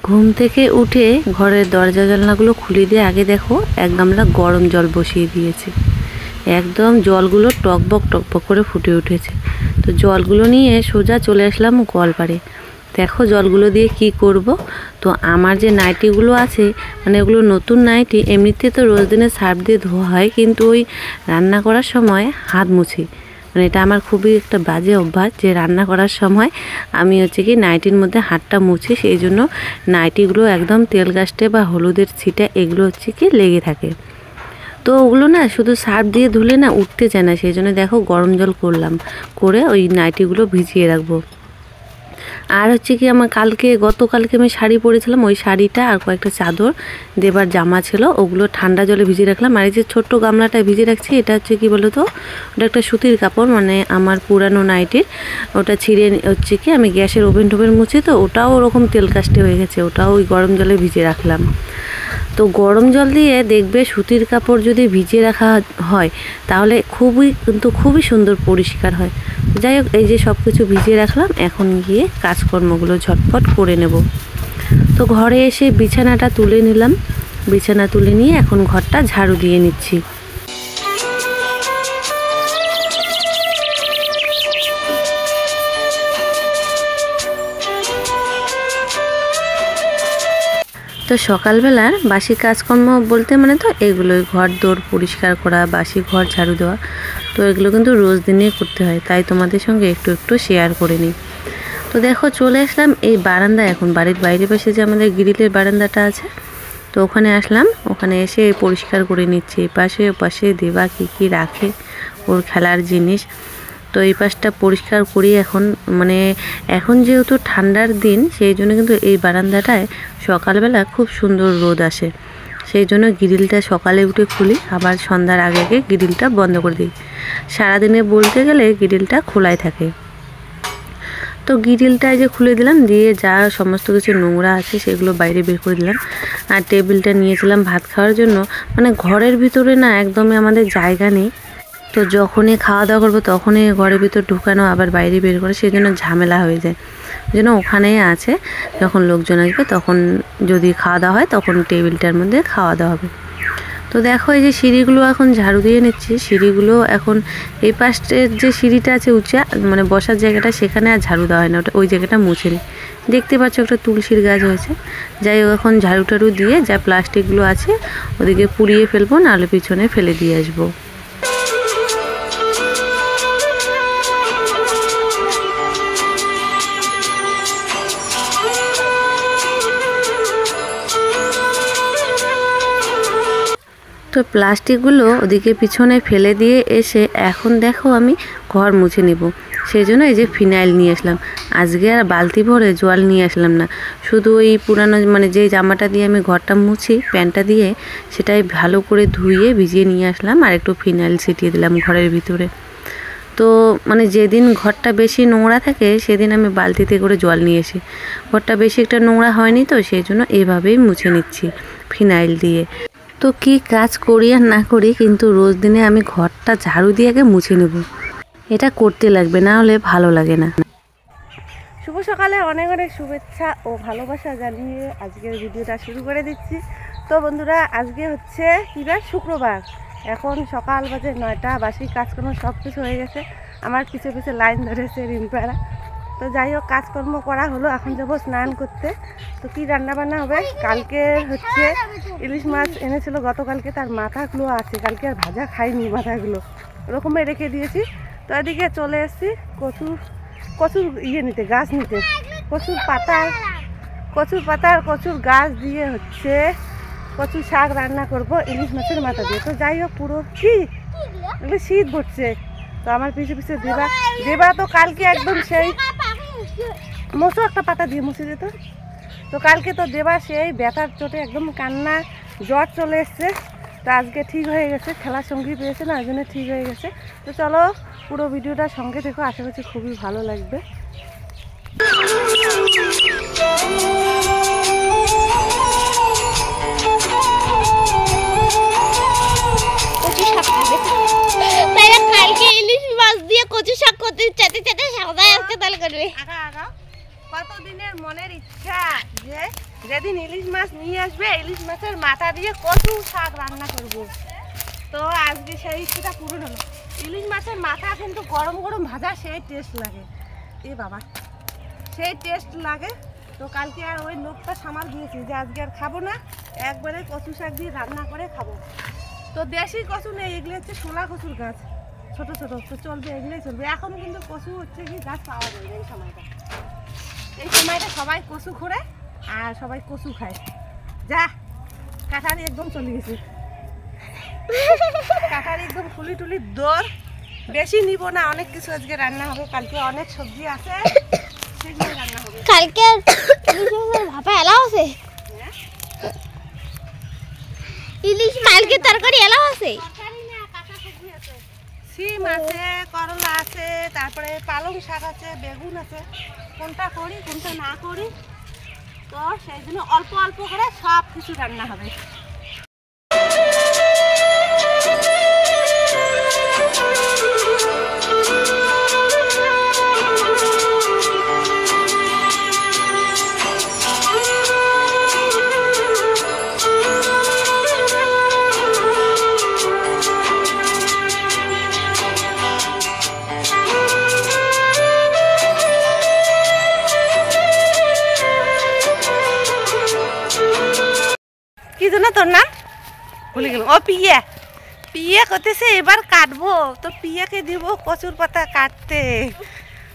ঘুম থেকে উঠে ঘরের দরজা জানলাগুলো খুলে দিয়ে আগে দেখো এক গামলা গরম জল বসিয়ে দিয়েছি। একদম জলগুলো টকবক টকবক করে ফুটে উঠেছে। তো জলগুলো নিয়ে সোজা চলে আসলাম কলপাড়ে। দেখো জলগুলো দিয়ে কি করব। তো আমার যে নাইটিগুলো আছে, মানে ওগুলো নতুন নাইটি, এমনিতে তো রোজ দিনে সার্ফ দিয়ে ধোয়া হয়, কিন্তু ওই রান্না করার সময় হাত মুছি। মানে এটা আমার খুবই একটা বাজে অভ্যাস যে রান্না করার সময় আমি কি নাইটির মধ্যে হাতটা মুছি। সেই জন্য নাইটিগুলো একদম তেল গাছটে বা হলুদের ছিটা এগুলো কি লেগে থাকে। তো ওগুলো না শুধু সার্ফ দিয়ে ধুলে না উঠতে চায় না, সেই জন্য দেখো গরম জল করলাম, করে ওই নাইটিগুলো ভিজিয়ে রাখবো। আর কি আমার গতকালকে আমি শাড়ি পরেছিলাম, ওই শাড়িটা আর কয়েকটা চাদর দেবার জামা ছিল, ওগুলো ঠান্ডা জলে ভিজিয়ে রাখলাম। আর এই যে ছোট্ট গামলাটা ভিজিয়ে রাখছি, এটা কি বলো তো, ওটা একটা সুতির কাপড়, মানে আমার পুরানো নাইটির। ওটা ছিঁড়ে কি আমি গ্যাসের ওভেন মুছি, তো ওটাও ওরকম তেল কাস্টে হয়ে গেছে, ওটাও ওই গরম জলে ভিজিয়ে রাখলাম। তো গরম জল দিয়ে দেখবে সুতির কাপড় যদি ভিজিয়ে রাখা হয় তাহলে খুবই সুন্দর পরিষ্কার হয়। যাই হোক, এই যে সব কিছু ভিজিয়ে রাখলাম, এখন গিয়ে কাজকর্মগুলো ঝটপট করে নেব। তো ঘরে এসে বিছানাটা তুলে নিলাম, বিছানা তুলে নিয়ে এখন ঘরটা ঝাড়ু দিয়ে নিচ্ছি। তো সকালবেলার বাসি কাজকর্ম বলতে মানে তো এগুলোই, ঘর দোর পরিষ্কার করা, বাসি ঘর ঝাড়ু দেওয়া। তো এগুলো কিন্তু রোজ দিনেই করতে হয়, তাই তোমাদের সঙ্গে একটু একটু শেয়ার করে নিই। তো দেখো চলে আসলাম এই বারান্দা, এখন বাড়ির বাইরে পাশে যে আমাদের গ্রিলের বারান্দাটা আছে, তো ওখানে আসলাম। ওখানে এসে পরিষ্কার করে নিচ্ছি। এপাশে ওপাশে দেবা কী রাখে ওর খেলার জিনিস। তো এই পাশটা পরিষ্কার করি এখন যেহেতু ঠান্ডার দিন, সেই জন্য কিন্তু এই বারান্দাটায় সকালবেলা খুব সুন্দর রোদ আসে। সেই জন্য গ্রিলটা সকালে উঠে খুলি, আবার সন্ধ্যার আগে গ্রিলটা বন্ধ করে দিই। সারাদিনে বলতে গেলে গ্রিলটা খোলাই থাকে। তো গ্রিলটা যে খুলে দিলাম, দিয়ে যা সমস্ত কিছু নোংরা আছে সেগুলো বাইরে বের করে দিলাম। আর টেবিলটা নিয়েছিলাম ভাত খাওয়ার জন্য, মানে ঘরের ভিতরে না একদমই আমাদের জায়গা নেই। তো যখনই খাওয়া দাওয়া করবো তখনই ঘরের ভিতর ঢুকানো, আবার বাইরে বের করে, সেই জন্য ঝামেলা হয়ে যায়। ওই জন্য ওখানেই আছে, যখন লোকজন আসবে তখন যদি খাওয়া দাওয়া হয় তখন টেবিলটার মধ্যে খাওয়া দাওয়া হবে। তো দেখো এই যে সিঁড়িগুলো এখন ঝাড়ু দিয়ে নিচ্ছি। সিঁড়িগুলো এখন এই পাশের যে সিঁড়িটা আছে উঁচা, মানে বসার জায়গাটা, সেখানে আর ঝাড়ু দেওয়া হয় না, ওই জায়গাটা মুছে নিই। দেখতে পাচ্ছ একটা তুলসীর গাছ হয়েছে। যাই হোক, এখন ঝাড়ু টাড়ু দিয়ে যা প্লাস্টিকগুলো আছে ওদিকে পুড়িয়ে ফেলবো, নাহলে পিছনে ফেলে দিয়ে আসবো। তো প্লাস্টিকগুলো ওদিকে পিছনে ফেলে দিয়ে এসে এখন দেখো আমি ঘর মুছে নেব। সেই জন্য এই যে ফিনাইল নিয়ে আসলাম। আজকে আর বালতি ভরে জল নিয়ে আসলাম না, শুধু ওই পুরানো যে জামাটা দিয়ে আমি ঘরটা মুছি, প্যান্টটা দিয়ে, সেটাই ভালো করে ধুয়ে ভিজিয়ে নিয়ে আসলাম, আর একটু ফিনাইল ছিটিয়ে দিলাম ঘরের ভিতরে। তো যেদিন ঘরটা বেশি নোংরা থাকে সেদিন আমি বালতিতে করে জল নিয়ে আসি। ঘরটা বেশি একটা নোংরা হয়নি, তো সেই জন্য এভাবেই মুছে নিচ্ছি ফিনাইল দিয়ে। তো কি কাজ করি আর না করি, কিন্তু রোজ দিনে আমি ঘরটা ঝাড়ু দিয়ে আগে মুছে নেব, এটা করতে লাগবে, না হলে ভালো লাগে না। শুভ সকালে অনেক অনেক শুভেচ্ছা ও ভালোবাসা জানিয়ে আজকের ভিডিওটা শুরু করে দিচ্ছি। তো বন্ধুরা, আজকে হচ্ছে শুক্রবার। এখন সকাল বাজে 9টা, বাসি কাজকর্ম সব কিছু হয়ে গেছে। আমার পিছে পিছে লাইন ধরেছে রিম্পারা। তো যাই হোক, কাজকর্ম করা হলো, এখন যাবো স্নান করতে। তো কী রান্নাবান্না হবে, কালকে হচ্ছে ইলিশ মাছ এনেছিল গতকালকে, তার মাথাগুলো আছে, কালকে আর ভাজা খাইনি, মাথাগুলো ওরকমই রেখে দিয়েছি। তো এদিকে চলে এসেছি কচুর নিতে, গাছ নিতে, কচুর পাতা আর কচুর গাছ দিয়ে হচ্ছে কচুর শাক রান্না করব ইলিশ মাছের মাথা দিয়ে। তো যাই হোক, পুরো শীত পড়ছে। তো আমার পিছু পিছু দেবা তো কালকে একদম সেই মোচো একটা পাতা দিয়ে মুছে যেত। তো কালকে তো দেবা সেই ব্যথার চোটে একদম কান্না, জ্বর চলে এসছে। তো আজকে ঠিক হয়ে গেছে, খেলার সঙ্গী পেয়েছে না, ওই জন্য ঠিক হয়ে গেছে। তো চলো পুরো ভিডিওটা সঙ্গে দেখো, আশা করছি খুবই ভালো লাগবে। কালকে ইলিশ মাছ দিয়ে কচু শাক করতে চাতে সাদা আসতে তাহলে করবে। কতদিনের মনের ইচ্ছা যে যেদিন ইলিশ মাছ নিয়ে আসবে ইলিশ মাছের মাথা দিয়ে কচু শাক রান্না করব। তো আজকে সেই ইচ্ছেটা পূরণ হলো। ইলিশ মাছের মাথা কিন্তু গরম গরম ভাজা সেই টেস্ট লাগে। এ বাবা, সেই টেস্ট লাগে। তো কালকে আর ওই লোকটা সামাল দিয়েছি যে আজকে আর খাবো না, একবারে কচু শাক দিয়ে রান্না করে খাবো। তো দেশি কচু নেই, এগুলো হচ্ছে শোলা কচুর গাছ, ছোট ছোট। তো চলবে, এগুলোই চলবে। এখন কিন্তু কচু হচ্ছে কি গাছ পাওয়া যায় এই সময়টা। এই সময়টা সবাই কচু ঘোরে আর সবাই কচু খায়। যা কাঠারি একদম চলে গেছে, কাঠারি একদম ফুলি টুলি দৌড়। বেশি নিব না, অনেক কিছু আজকে রান্না হবে। কালকে অনেক সবজি আছে, সেগুলো রান্না হবে। কালকে ভাপা এলাও আছে, ইলিশ মালকে তরকারি এলাও আছে, সিম আছে, করলা আছে, তারপরে পালং শাক আছে, বেগুন আছে। কোনটা করি কোনটা না করি, তো সেই জন্য অল্প অল্প করে সব কিছু রান্না হবে। কি জন্য তোর নাম ভুলে গেলাম? ও পিয়া, পিয়া করতেছে এবার কাটবো। তো পিয়াকে দিব কচুর পাতা কাটতে।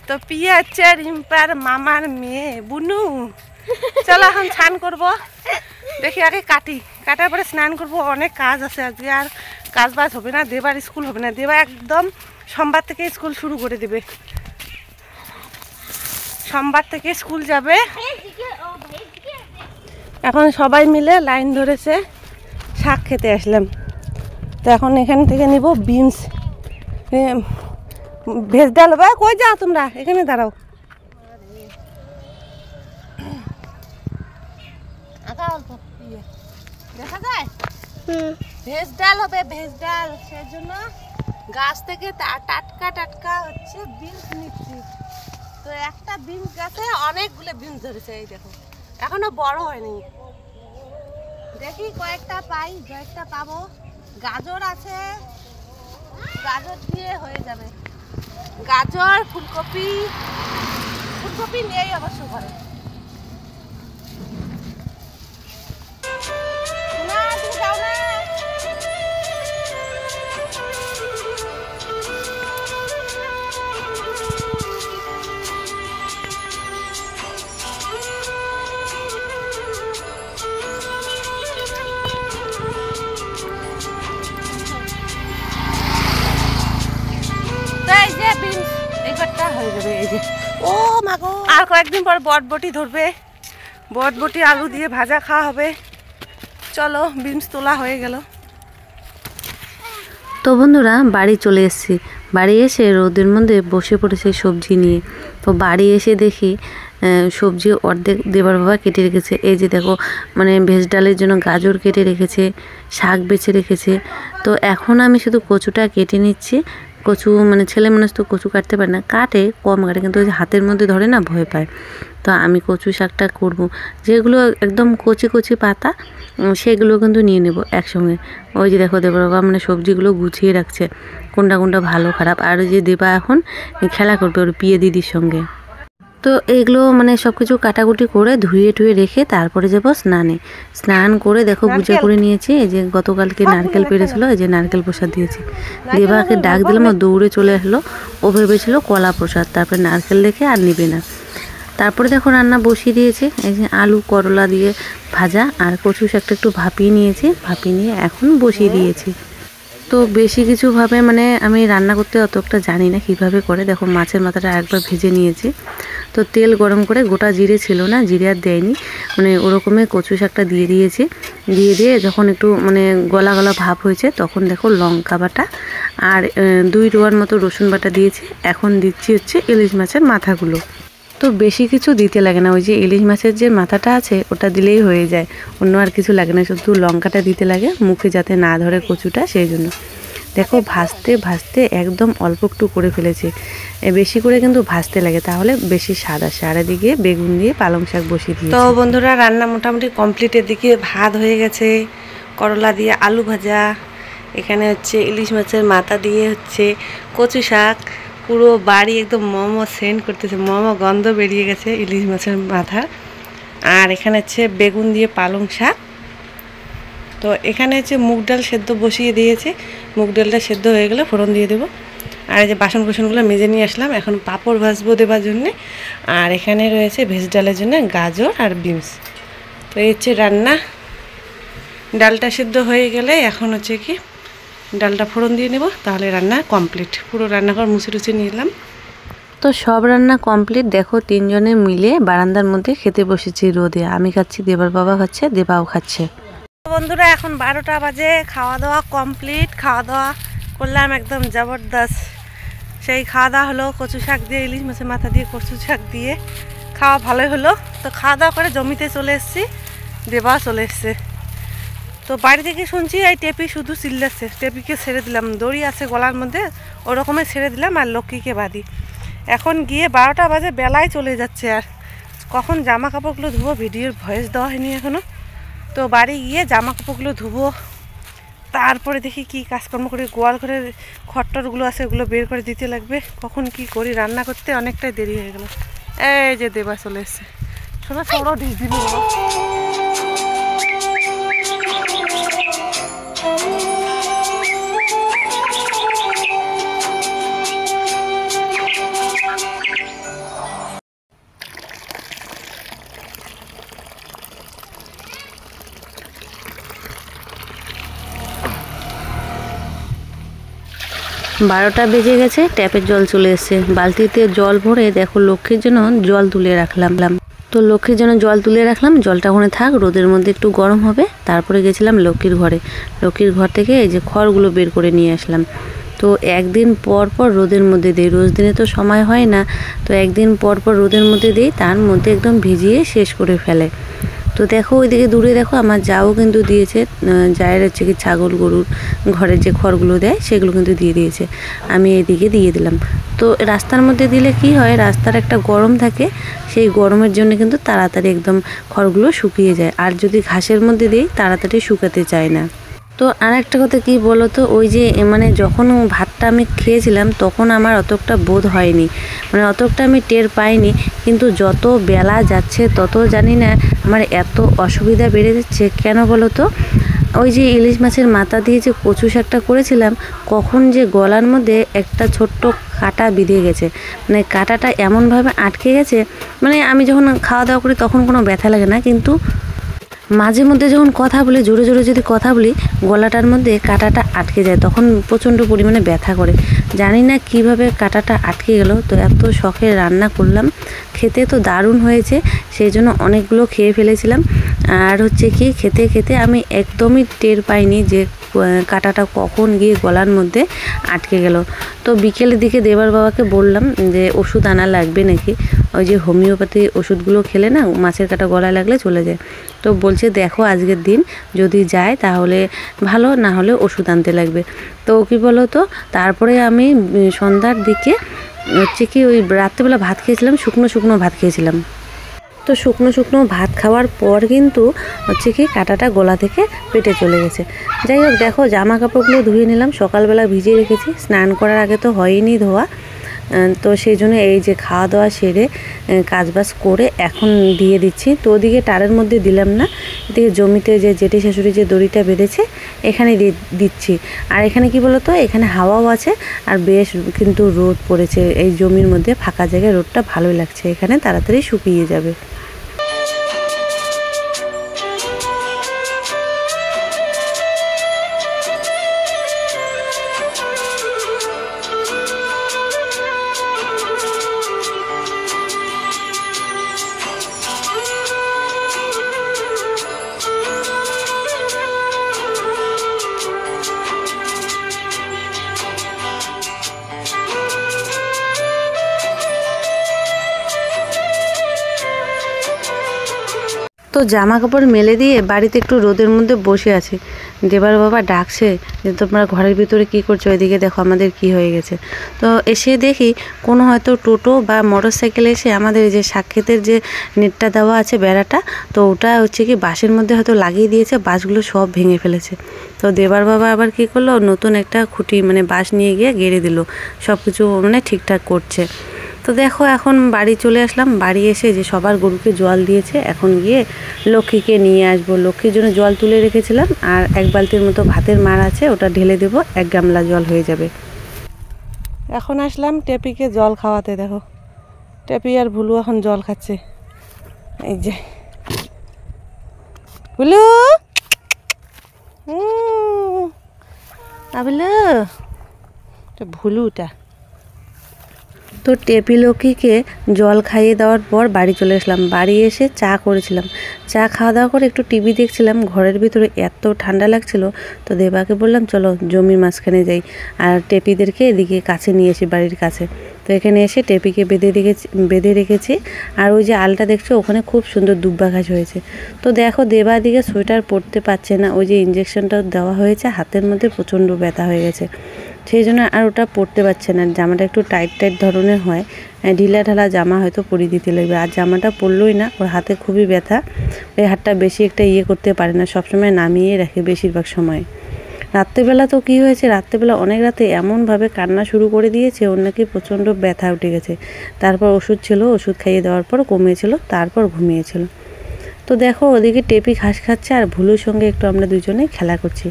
তো পিয়া হচ্ছে রিম্পার মামার মেয়ে বুনু। চলো এখন স্নান করবো, দেখি আগে কাটি, কাটার পরে স্নান করবো। অনেক কাজ আছে আজকে, আর কাজ বাজ হবে না। দেবার স্কুল হবে না, দেবা একদম সোমবার থেকে স্কুল শুরু করে দেবে। সোমবার থেকে স্কুল যাবে। এখন সবাই মিলে লাইন ধরেছে, শাক খেতে আসলাম। তো এখন এখান থেকে নিব বিনস, ভেজ ডাল। বা কই যাও তোমরা? এখানে দাঁড়াও। দেখা যায় ভেজ ডাল হবে, ভেজ ডাল। সেজন্য গাছ থেকে টাটকা টাটকা হচ্ছে বিনস নিচ্ছি। তো একটা বিনস গাছে অনেকগুলো বিনস ধরেছে, এই দেখো এখনো বড় হয়নি। দেখি কয়েকটা পাই, কয়েকটা পাবো। গাজর আছে, গাজর দিয়ে হয়ে যাবে। গাজর, ফুলকপি, ফুলকপি নেই অবশ্য ঘরে। না তুমি যাও না। হয়ে যাবে এই যে। ও মাগো, আর কয়েকদিন পর বটবটি ধরবে, বটবটি আলু দিয়ে ভাজা খাওয়া হবে। চলো বিনস তোলা হয়ে গেল। তো বন্ধুরা বাড়ি চলে এসেছি, বাড়ি এসে রোদের মধ্যে বসে পড়েছে সবজি নিয়ে। তো বাড়ি এসে দেখি সবজি অর্ধেক দেবার বাবা কেটে রেখেছে। এই যে দেখো, মানে ভেজ ডালের জন্য গাজর কেটে রেখেছে, শাক বেছে রেখেছে। তো এখন আমি শুধু কচুটা কেটে নিচ্ছি। কচু মানে ছেলে মানুষ তো কচু কাটতে পারে না, কাটে কম কাটে, কিন্তু ওই যে হাতের মধ্যে ধরে না ভয় পায়। তো আমি কচু শাকটা করব, যেগুলো একদম কচি কচি পাতা সেগুলো কিন্তু নিয়ে নেব একসঙ্গে। ওই যে দেখো দেবার বাবা মানে সবজিগুলো গুছিয়ে রাখছে, কোনটা কোনটা ভালো খারাপ। আর ওই যে দেবা এখন খেলা করবে ওর পিয়ে দিদির সঙ্গে। তো এইগুলো মানে সব কিছু কাটাকুটি করে ধুয়ে টুয়ে রেখে তারপরে যাবো স্নানে। স্নান করে দেখো পূজা করে নিয়েছি। এই যে গতকালকে নারকেল পেড়েছিল, এই যে নারকেল প্রসাদ দিয়েছি। দেবাকে ডাক দিলাম, ও দৌড়ে চলে আসলো। ও ভেবেছিল কলা প্রসাদ, তারপরে নারকেল দেখে আর নিবে না। তারপরে দেখো রান্না বসিয়ে দিয়েছে, এই যে আলু করলা দিয়ে ভাজা, আর কচু শাকটা একটু ভাপিয়ে নিয়েছি, ভাপিয়ে নিয়ে এখন বসিয়ে দিয়েছি। তো বেশি কিছুভাবে মানে আমি রান্না করতে অতটা জানি না কিভাবে করে। দেখো মাছের মাথাটা একবার ভেজে নিয়েছি। তো তেল গরম করে, গোটা জিরে ছিল না, জিরে আর দেয়নি, মানে ওরকমই কচু শাকটা দিয়ে দিয়েছি। দিয়ে যখন একটু মানে গলা গলা ভাব হয়েছে তখন দেখো লঙ্কা বাটা আর 2 রোয়ার মতো রসুন বাটা দিয়েছি। এখন দিচ্ছি হচ্ছে ইলিশ মাছের মাথাগুলো। তো বেশি কিছু দিতে লাগে না, ওই যে ইলিশ মাছের যে মাথাটা আছে ওটা দিলেই হয়ে যায়, অন্য আর কিছু লাগে না, শুধু লঙ্কাটা দিতে লাগে মুখে যাতে না ধরে কচুটা, সেই জন্য। দেখো ভাজতে ভাজতে একদম অল্প একটু করে ফেলেছে, বেশি করে কিন্তু ভাজতে লাগে, তাহলে বেশি স্বাদ আসে। আর এদিকে বেগুন দিয়ে পালং শাক বসিয়ে দিই। তো বন্ধুরা রান্না মোটামুটি কমপ্লিটের দিকে, ভাত হয়ে গেছে, করলা দিয়ে আলু ভাজা, এখানে হচ্ছে ইলিশ মাছের মাথা দিয়ে হচ্ছে কচু শাক, পুরো বাড়ি একদম মোমো সেন্ট করতেছে, মোমো গন্ধ বেরিয়ে গেছে ইলিশ মাছের মাথা। আর এখানে হচ্ছে বেগুন দিয়ে পালং শাক। তো এখানে হচ্ছে মুগ ডাল সেদ্ধ বসিয়ে দিয়েছে, মুগ ডালটা সেদ্ধ হয়ে গেলে ফোড়ন দিয়ে দেবো। আর এই যে বাসন কুসনগুলো মেজে নিয়ে আসলাম, এখন পাঁপড় ভাজবো দেবার জন্যে। আর এখানে রয়েছে ভেজ ডালের জন্য গাজর আর বিনস। তো এই হচ্ছে রান্না। ডালটা সেদ্ধ হয়ে গেলে এখন হচ্ছে কি ডালটা ফোড়ন দিয়ে নেব, তাহলে রান্না কমপ্লিট। পুরো রান্নাঘর মুছে টুছে নিলাম। তো সব রান্না কমপ্লিট। দেখো তিনজনে মিলে বারান্দার মধ্যে খেতে বসেছি রোদে, আমি খাচ্ছি, দেবার বাবা খাচ্ছে, দেবাও খাচ্ছে। বন্ধুরা এখন 12টা বাজে, খাওয়া দাওয়া কমপ্লিট। খাওয়া দাওয়া করলাম একদম জবরদস্ত। সেই খাওয়া দাওয়া হলো কচু শাক দিয়ে, ইলিশ মাছের মাথা দিয়ে কচু শাক দিয়ে খাওয়া ভালোই হলো। তো খাওয়া দাওয়া করে জমিতে চলে এসেছি, দেবা চলে এসছে। তো বাড়ি থেকে শুনছি এই টেপি শুধু চিল্লাচ্ছে, টেপিকে ছেড়ে দিলাম, দড়ি আছে গলার মধ্যে, ওরকমই ছেড়ে দিলাম, আর লক্ষ্মীকে বাঁধি। এখন গিয়ে 12টা বাজে, বেলায় চলে যাচ্ছে। আর কখন জামা কাপড়গুলো ধুবো, ভিডিওর ভয়েস দেওয়া হয়নি এখনও। তো বাড়ি গিয়ে জামা কাপড়গুলো ধুবো, তারপরে দেখি কি কাজকর্ম করি। গোয়াল ঘরের খট্টরগুলো আছে, ওগুলো বের করে দিতে লাগবে। কখন কি করি, রান্না করতে অনেকটাই দেরি হয়ে গেল। এই যে দেবা চলে এসছে, শোনা ছোড়ো ডিস দিল। বারোটা বেজে গেছে, ট্যাপের জল চলে এসছে, বালতিতে জল ভরে দেখো লক্ষ্মীর জন্য জল তুলে রাখলাম। তো লক্ষ্মীর জন্য জল তুলে রাখলাম, জলটা ওখানে থাক, রোদের মধ্যে একটু গরম হবে। তারপরে গেছিলাম লক্ষ্মীর ঘরে, লক্ষ্মীর ঘর থেকে এই যে খড়গুলো বের করে নিয়ে আসলাম। তো একদিন পর পর রোদের মধ্যে দিই, রোজ দিনে তো সময় হয় না, তো একদিন পর পর রোদের মধ্যে দিই, তার মধ্যে একদম ভিজিয়ে শেষ করে ফেলে। তো দেখো ওইদিকে দূরে দেখো আমার যাও কিন্তু দিয়েছে, জায়ের হচ্ছে কি ছাগল গরুর ঘরের যে খড়গুলো দেয় সেগুলো কিন্তু দিয়ে দিয়েছে, আমি এদিকে দিয়ে দিলাম। তো রাস্তার মধ্যে দিলে কি হয়, রাস্তার একটা গরম থাকে, সেই গরমের জন্য কিন্তু তাড়াতাড়ি একদম খড়গুলো শুকিয়ে যায়। আর যদি ঘাসের মধ্যে দিই তাড়াতাড়ি শুকাতে চায় না। তো আর একটা কথা কি বলো তো, ওই যে মানে যখন ভাতটা আমি খেয়েছিলাম তখন আমার অতটা বোধ হয়নি, মানে অতটা আমি টের পাইনি, কিন্তু যত বেলা যাচ্ছে তত জানি না আমার এত অসুবিধা বেড়ে যাচ্ছে। কেন বলো তো, ওই যে ইলিশ মাছের মাথা দিয়ে যে কচু শাকটা করেছিলাম, কখন যে গলার মধ্যে একটা ছোট্ট কাটা বিঁধে গেছে, মানে কাটাটা এমনভাবে আটকে গেছে, মানে আমি যখন খাওয়া দাওয়া করি তখন কোনো ব্যথা লাগে না, কিন্তু মাঝে মধ্যে যখন কথা বলি, জোরে জোরে যদি কথা বলি, গলাটার মধ্যে কাঁটাটা আটকে যায়, তখন প্রচণ্ড পরিমাণে ব্যথা করে। জানি না কিভাবে কাঁটাটা আটকে গেল। তো এত শখে রান্না করলাম, খেতে তো দারুণ হয়েছে, সেই জন্য অনেকগুলো খেয়ে ফেলেছিলাম। আর হচ্ছে কি খেতে খেতে আমি একদমই টের পাইনি যে কাঁটাটা কখন গিয়ে গলার মধ্যে আটকে গেল। তো বিকেলের দিকে দেবার বাবাকে বললাম যে ওষুধ আনা লাগবে নাকি, ওই যে হোমিওপ্যাথি ওষুধগুলো খেলে না মাছের কাঁটা গলায় লাগলে চলে যায়। তো বলছে দেখো আজকের দিন যদি যায় তাহলে ভালো, না হলে ওষুধ আনতে লাগবে। তো কি বলো তো, তারপরে আমি সন্ধ্যার দিকে হচ্ছে কি ওই রাত্রেবেলা ভাত খেয়েছিলাম, শুকনো শুকনো ভাত খেয়েছিলাম। তো শুকনো শুকনো ভাত খাওয়ার পর কিন্তু হচ্ছে কি কাঁটাটা গলা থেকে পেটে চলে গেছে। যাই হোক দেখো জামা কাপড়গুলো ধুয়ে নিলাম, সকালবেলা ভিজিয়ে রেখেছি, স্নান করার আগে তো হয়নি ধোয়া। তো সেই জন্য এই যে খাওয়া দাওয়া সেরে কাজবাজ করে এখন দিয়ে দিচ্ছি। তো ওদিকে টারের মধ্যে দিলাম না, এদিকে জমিতে যে জেঠি শাশুড়ি যে দড়িটা বেঁধেছে এখানে দিচ্ছি। আর এখানে কি বলতো, এখানে হাওয়াও আছে আর বেশ কিন্তু রোদ পড়েছে, এই জমির মধ্যে ফাঁকা জায়গায় রোদটা ভালোই লাগছে, এখানে তাড়াতাড়ি শুকিয়ে যাবে। তো জামা কাপড় মেলে দিয়ে বাড়িতে একটু রোদের মধ্যে বসে আছি। দেবার বাবা ডাকছে যে তোমরা ঘরের ভিতরে কি করছো, এদিকে দেখো আমাদের কি হয়ে গেছে। তো এসে দেখি কোনো হয়তো টোটো বা মোটর সাইকেলে এসে আমাদের যে সাক্ষেতের যে নেটটা দেওয়া আছে বেড়াটা, তো ওটা হচ্ছে কি বাঁশের মধ্যে হয়তো লাগিয়ে দিয়েছে, বাঁশগুলো সব ভেঙে ফেলেছে। তো দেবার বাবা আবার কি করলো, নতুন একটা খুঁটি মানে বাঁশ নিয়ে গিয়ে গেড়ে দিল, সব কিছু মানে ঠিকঠাক করছে। তো দেখো এখন বাড়ি চলে আসলাম। বাড়ি এসে যে সবার গরুকে জল দিয়েছে, এখন গিয়ে লক্ষ্মীকে নিয়ে আসবো। লক্ষ্মীর জন্য জল তুলে রেখেছিলাম, আর এক বালতির মতো ভাতের মার আছে, ওটা ঢেলে দেবো, 1 গামলা জল হয়ে যাবে। এখন আসলাম টেপিকে জল খাওয়াতে। দেখো টেপি আর ভুলু এখন জল খাচ্ছে। এই যে ভুলু, আবিলু, ভুলুটা। তো টেপি লক্ষ্মীকে জল খাইয়ে দেওয়ার পর বাড়ি চলে আসলাম। বাড়ি এসে চা করেছিলাম, চা খাওয়া দাওয়া করে একটু টিভি দেখছিলাম। ঘরের ভিতরে এত ঠান্ডা লাগছিল, তো দেবাকে বললাম চলো জমির মাঝখানে যাই, আর টেপিদেরকে এদিকে কাছে নিয়ে এসি, বাড়ির কাছে। তো এখানে এসে টেপিকে বেঁধে রেখেছি। আর ওই যে আলটা দেখছো ওখানে খুব সুন্দর দুব্বা ঘাস হয়েছে। তো দেখো দেবা দিকে সোয়েটার পরতে পারছে না, ওই যে ইঞ্জেকশনটা দেওয়া হয়েছে হাতের মধ্যে প্রচণ্ড ব্যথা হয়ে গেছে, সেই জন্য আর ওটা পরতে পারছে না। জামাটা একটু টাইট ধরনের হয়, ঢিলা ঢালা জামা হয়তো পরিয়ে দিতে লাগবে। আর জামাটা পরলই না, ওর হাতে খুবই ব্যথা, ওই হাতটা বেশি একটা করতে পারে না, সবসময় নামিয়ে রাখে বেশিরভাগ সময়। রাত্রেবেলা তো কী হয়েছে, রাত্রেবেলা অনেক রাতে এমনভাবে কান্না শুরু করে দিয়েছে, ওর নাকি প্রচণ্ড ব্যথা উঠে গেছে। তারপর ওষুধ ছিল, ওষুধ খাইয়ে দেওয়ার পর কমিয়েছিল, তারপর ঘুমিয়েছিল। তো দেখো ওদিকে টেপি ঘাস খাচ্ছে, আর ভুলুর সঙ্গে একটু আমরা দুজনেই খেলা করছি।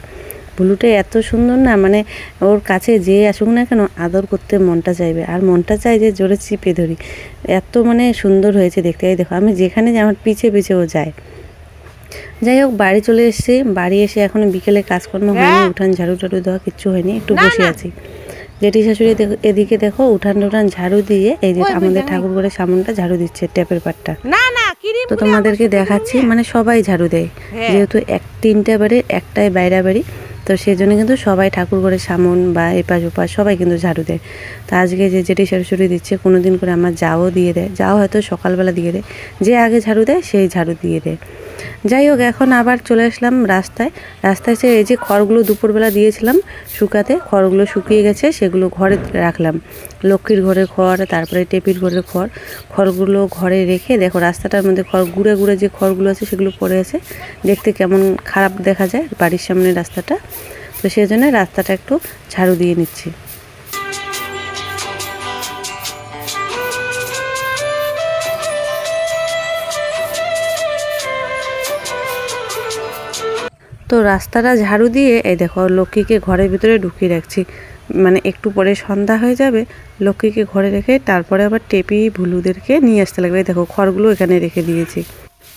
ভুলুটা এত সুন্দর না, মানে ওর কাছে যে আসুক না কেন আদর করতে মনটা চাইবে, আর মনটা চাই যে জোরে চিপে ধরি, এত মানে সুন্দর হয়েছে দেখতে। এই দেখো আমি যেখানে যাই আমার পিছে পিছে ও যায়। যাই হোক বাড়ি চলে এসেছি। বাড়ি এসে এখন বিকেলে কাজকর্ম হয়নি, উঠান ঝাড়ু দেওয়া কিচ্ছু হয়নি, একটু বসে আছি। জেঠি শাশুড়ি এদিকে দেখো উঠান ঝাড়ু দিয়ে এই যে আমাদের ঠাকুর ঘরের সামনটা ঝাড়ু দিচ্ছে, ট্যাপের পাটটা। তো তোমাদেরকে দেখাচ্ছি, মানে সবাই ঝাড়ু দেয়, যেহেতু 3টা বাড়ির একটাই বাইরা বাড়ি, তো সেই জন্য কিন্তু সবাই ঠাকুর ঘরের সামন বা এপাশ ওপাশ সবাই কিন্তু ঝাড়ু দেয়। তো আজকে যে জেঠি শাশুড়ি দিচ্ছে, কোনো দিন করে আমার যাও দিয়ে দেয়, যাও হয়তো সকালবেলা দিয়ে দেয়, যে আগে ঝাড়ু দেয় সেই ঝাড়ু দিয়ে দেয়। যাই হোক এখন আবার চলে আসলাম রাস্তায় এসে এই যে খড়গুলো দুপুরবেলা দিয়েছিলাম শুকাতে, খড়গুলো শুকিয়ে গেছে, সেগুলো ঘরে রাখলাম। লক্ষ্মীর ঘরের খড়, তারপরে টেপির ঘরের খড়গুলো ঘরে রেখে দেখো রাস্তাটার মধ্যে গুঁড়ে যে খড়গুলো আছে সেগুলো পড়ে আছে, দেখতে কেমন খারাপ দেখা যায় বাড়ির সামনে রাস্তাটা। তো সেই জন্য রাস্তাটা একটু ঝাড়ু দিয়ে নিচ্ছি। তো রাস্তাটা ঝাড়ু দিয়ে এই দেখো লক্ষ্মীকে ঘরের ভিতরে ঢুকিয়ে রাখছি, মানে একটু পরে সন্ধ্যা হয়ে যাবে, লক্ষ্মীকে ঘরে রেখে তারপরে আবার টেপি ভুলুদেরকে নিয়ে আসতে লাগবে। দেখো খড়গুলো এখানে রেখে দিয়েছি,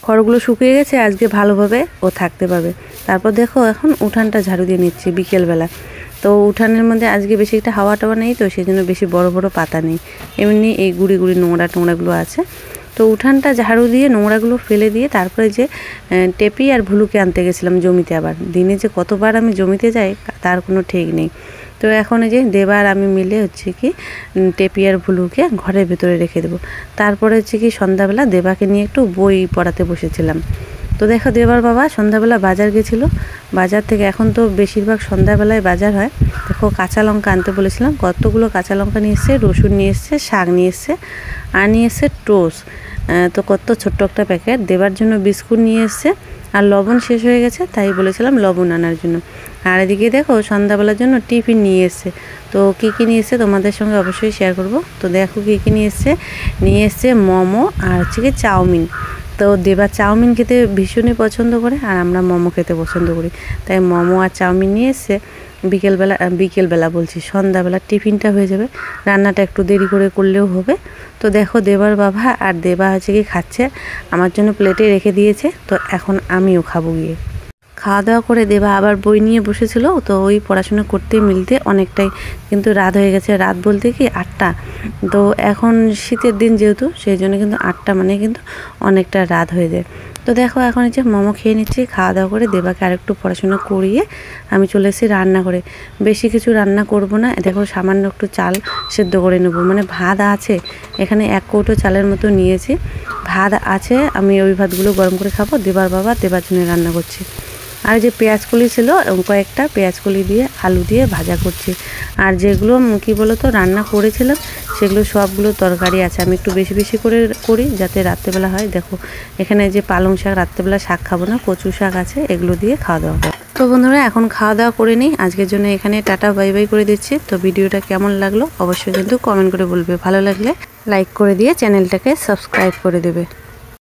খড়গুলো শুকিয়ে গেছে, আজকে ভালোভাবে ও থাকতে পারবে। তারপর দেখো এখন উঠানটা ঝাড়ু দিয়ে নিচ্ছি বিকেলবেলা। তো উঠানের মধ্যে আজকে বেশি একটা হাওয়া টাওয়া নেই, তো সেই জন্য বেশি বড় পাতা নেই, এমনি এই গুড়ি নোংরাগুলো আছে। তো উঠানটা ঝাড়ু দিয়ে নোংরাগুলো ফেলে দিয়ে তারপরে যে টেপি আর ভুলুকে আনতে গেছিলাম জমিতে। আবার দিনে যে কতবার আমি জমিতে যাই তার কোনো ঠিক নেই। তো এখন এই যে দেবা আর আমি মিলে হচ্ছে কি টেপি আর ভুলুকে ঘরের ভেতরে রেখে দেবো। তারপরে হচ্ছে কি সন্ধ্যাবেলা দেবাকে নিয়ে একটু বই পড়াতে বসেছিলাম। তো দেখো দেবার বাবা সন্ধ্যাবেলা বাজার গেছিলো, বাজার থেকে এখন তো বেশিরভাগ সন্ধ্যাবেলায় বাজার হয়। দেখো কাঁচা লঙ্কা আনতে বলেছিলাম, কতগুলো কাঁচা লঙ্কা নিয়ে এসছে, রসুন নিয়ে এসছে, শাক নিয়ে এসছে, আর নিয়ে এসছে টোস্ট, তো কত ছোট্ট একটা প্যাকেট। দেবার জন্য বিস্কুট নিয়ে এসছে, আর লবণ শেষ হয়ে গেছে তাই বলেছিলাম লবণ আনার জন্য। আর এদিকে দেখো সন্ধ্যাবেলার জন্য টিফিন নিয়ে এসছে। তো কী কী নিয়ে এসছে তোমাদের সঙ্গে অবশ্যই শেয়ার করব। তো দেখো কী কী নিয়ে এসছে মোমো আর হচ্ছে কি চাউমিন। তো দেবা চাউমিন খেতে ভীষণই পছন্দ করে, আর আমরা মোমো খেতে পছন্দ করি, তাই মোমো আর চাউমিন নিয়ে এসছে। বিকেলবেলা বলছি সন্ধ্যাবেলা টিফিনটা হয়ে যাবে, রান্নাটা একটু দেরি করে করলেও হবে। তো দেখো দেবার বাবা আর দেবা হচ্ছে কি খাচ্ছে, আমার জন্য প্লেটে রেখে দিয়েছে। তো এখন আমিও খাবো গিয়ে। খাওয়া দাওয়া করে দেবা আবার বই নিয়ে বসেছিল, তো ওই পড়াশোনা করতে মিলতে অনেকটাই কিন্তু রাত হয়ে গেছে। রাত বলতে কি 8টা, তো এখন শীতের দিন যেহেতু সেই জন্য কিন্তু 8টা মানে কিন্তু অনেকটা রাত হয়ে যায়। তো তো দেখো এখন যে মোমো খেয়ে নিচ্ছি, খাওয়া দাওয়া করে দেবাকে আরেকটু পড়াশোনা করিয়ে আমি চলে এসেছি রান্না করে। বেশি কিছু রান্না করব না, দেখো সামান্য একটু চাল সেদ্ধ করে নেব। মানে ভাত আছে এখানে 1 কৌটো চালের মতো নিয়েছি, ভাত আছে, আমি ওই ভাতগুলো গরম করে খাবো। দেবার বাবা দেবার জন্য রান্না করছি। আর যে পেঁয়াজকলি ছিল কয়েকটা পেঁয়াজকলি দিয়ে আলু দিয়ে ভাজা করছি। আর যেগুলো কি বলো তো রান্না করেছিলাম সেগুলো সবগুলো তরকারি আছে, আমি একটু বেশি বেশি করে করি যাতে রাত্রেবেলা হয়। দেখো এখানে যে পালং শাক, রাত্রেবেলা শাক খাবো না, কচু শাক আছে, এগুলো দিয়ে খাওয়া দাওয়া হবে। তো বন্ধুরা এখন খাওয়া দাওয়া করে নিই, আজকের জন্য এখানে টাটা বাই বাই করে দিচ্ছি। তো ভিডিওটা কেমন লাগলো অবশ্যই কিন্তু কমেন্ট করে বলবে, ভালো লাগলে লাইক করে দিয়ে চ্যানেলটাকে সাবস্ক্রাইব করে দেবে।